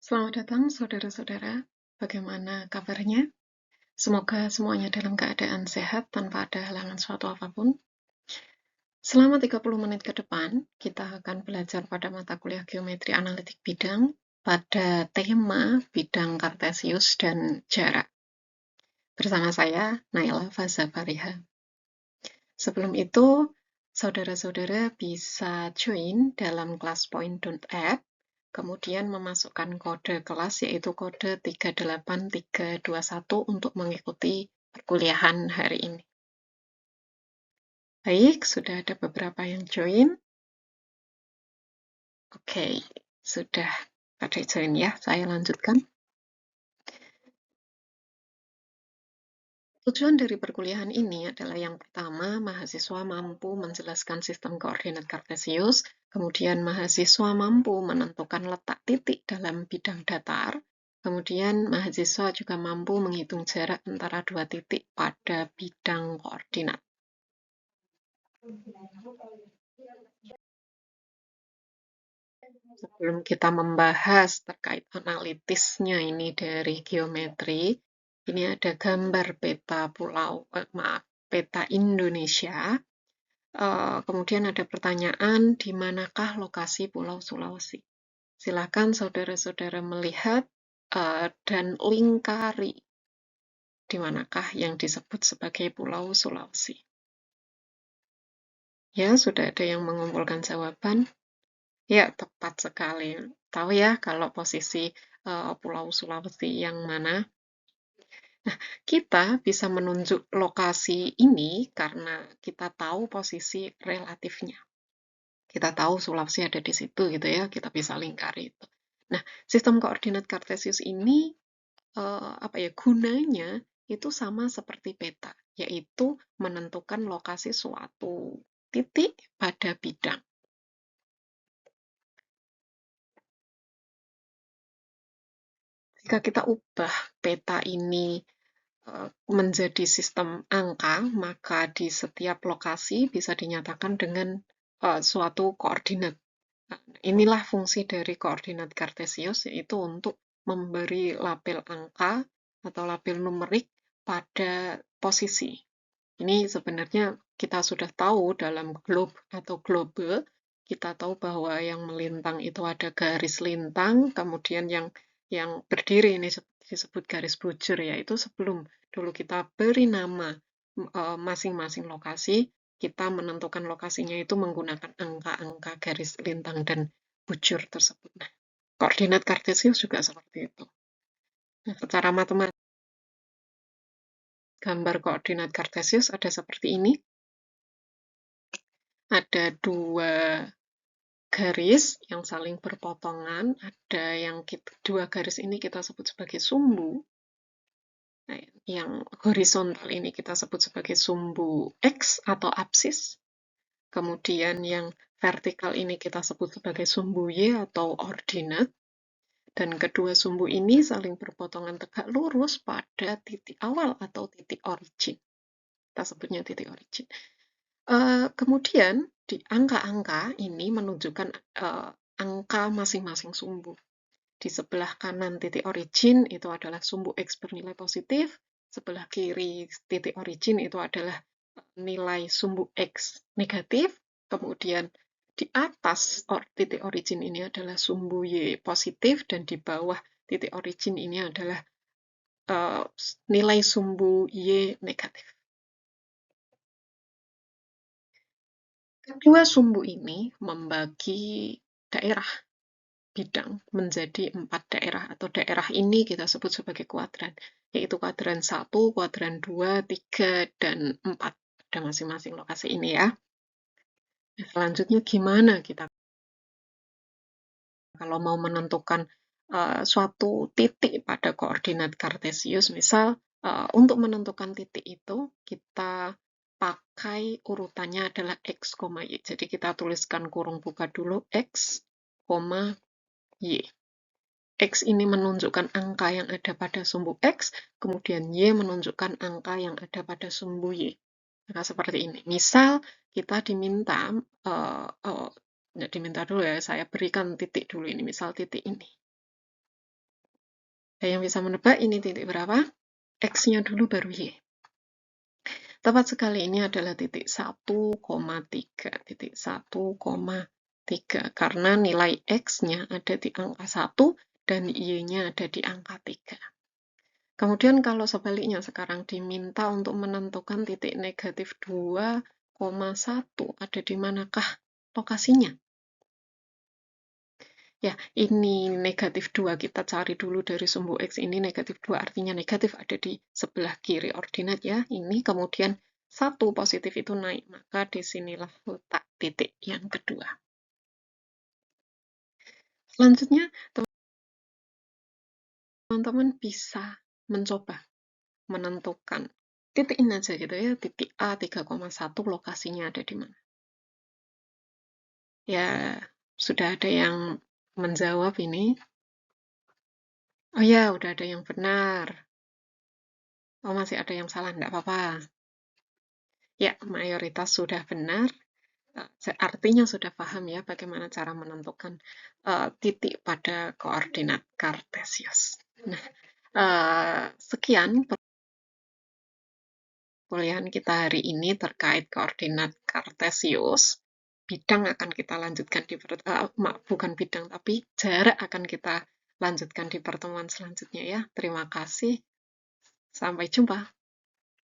Selamat datang saudara-saudara, bagaimana kabarnya? Semoga semuanya dalam keadaan sehat tanpa ada halangan suatu apapun. Selama 30 menit ke depan, kita akan belajar pada mata kuliah geometri analitik bidang pada tema bidang kartesius dan jarak. Bersama saya, Naila Faza Fariha. Sebelum itu, saudara-saudara bisa join dalam classpoint.app, kemudian memasukkan kode kelas yaitu kode 38321 untuk mengikuti perkuliahan hari ini. Baik, sudah ada beberapa yang join. Oke, sudah pada join ya, saya lanjutkan. Tujuan dari perkuliahan ini adalah yang pertama, mahasiswa mampu menjelaskan sistem koordinat kartesius, kemudian mahasiswa mampu menentukan letak titik dalam bidang datar, kemudian mahasiswa juga mampu menghitung jarak antara dua titik pada bidang koordinat. Sebelum kita membahas terkait analitisnya ini dari geometri, ini ada gambar peta pulau, peta Indonesia. Kemudian ada pertanyaan, di manakah lokasi Pulau Sulawesi? Silakan saudara-saudara melihat dan lingkari di manakah yang disebut sebagai Pulau Sulawesi. Ya, sudah ada yang mengumpulkan jawaban. Ya, tepat sekali. Tahu ya kalau posisi Pulau Sulawesi yang mana? Nah, kita bisa menunjuk lokasi ini karena kita tahu posisi relatifnya. Kita tahu Sulawesi ada di situ gitu ya, kita bisa lingkari itu. Nah, sistem koordinat kartesius ini gunanya itu sama seperti peta, yaitu menentukan lokasi suatu titik pada bidang. Jika kita ubah peta ini menjadi sistem angka, maka di setiap lokasi bisa dinyatakan dengan suatu koordinat. Nah, inilah fungsi dari koordinat kartesius, yaitu untuk memberi label angka atau label numerik pada posisi. Ini sebenarnya kita sudah tahu dalam globe atau globe, kita tahu bahwa yang melintang itu ada garis lintang, kemudian yang berdiri ini disebut garis bujur, yaitu sebelum dulu kita beri nama masing-masing lokasi, kita menentukan lokasinya itu menggunakan angka-angka garis lintang dan bujur tersebut. Nah, koordinat kartesius juga seperti itu. Nah, secara matematis, gambar koordinat kartesius ada seperti ini. Ada dua garis yang saling berpotongan, ada yang dua garis ini kita sebut sebagai sumbu. Nah, yang horizontal ini kita sebut sebagai sumbu X atau apsis. Kemudian yang vertikal ini kita sebut sebagai sumbu Y atau ordinat. Dan kedua sumbu ini saling berpotongan tegak lurus pada titik awal atau titik origin. Kita sebutnya titik origin. Kemudian di angka-angka ini menunjukkan angka masing-masing sumbu. Di sebelah kanan titik origin itu adalah sumbu X bernilai positif, sebelah kiri titik origin itu adalah nilai sumbu X negatif, kemudian di atas titik origin ini adalah sumbu Y positif, dan di bawah titik origin ini adalah nilai sumbu Y negatif. Kedua sumbu ini membagi daerah bidang menjadi 4 daerah, atau daerah ini kita sebut sebagai kuadran, yaitu kuadran 1, kuadran 2, 3, dan 4 pada masing-masing lokasi ini ya. Nah, selanjutnya gimana kita kalau mau menentukan suatu titik pada koordinat kartesius, misal untuk menentukan titik itu kita pakai urutannya adalah X, Y. Jadi kita tuliskan kurung buka dulu X, Y. X ini menunjukkan angka yang ada pada sumbu X, kemudian Y menunjukkan angka yang ada pada sumbu Y. Nah, seperti ini. Misal kita diminta, diminta dulu ya, saya berikan titik dulu ini, misal titik ini. Ada yang bisa menebak ini titik berapa? X-nya dulu baru Y. Tepat sekali, ini adalah titik 1,3. Titik 1,3. Karena nilai X-nya ada di angka 1 dan Y-nya ada di angka 3. Kemudian kalau sebaliknya sekarang diminta untuk menentukan titik negatif 2,1, ada di manakah lokasinya? Ya, ini negatif 2, kita cari dulu dari sumbu X ini negatif 2, artinya negatif ada di sebelah kiri ordinat ya. Ini kemudian 1 positif itu naik, maka disinilah letak titik yang kedua. Selanjutnya, teman-teman bisa mencoba menentukan titik ini aja gitu ya, titik A 3,1 lokasinya ada di mana. Ya, sudah ada yang menjawab ini. Oh ya, udah ada yang benar. Oh, masih ada yang salah, enggak apa-apa. Ya, mayoritas sudah benar. Artinya sudah paham ya bagaimana cara menentukan titik pada koordinat Kartesius. Nah, sekian perkuliahan kita hari ini terkait koordinat Kartesius. Bidang akan kita lanjutkan di bukan bidang tapi jarak akan kita lanjutkan di pertemuan selanjutnya ya. Terima kasih. Sampai jumpa.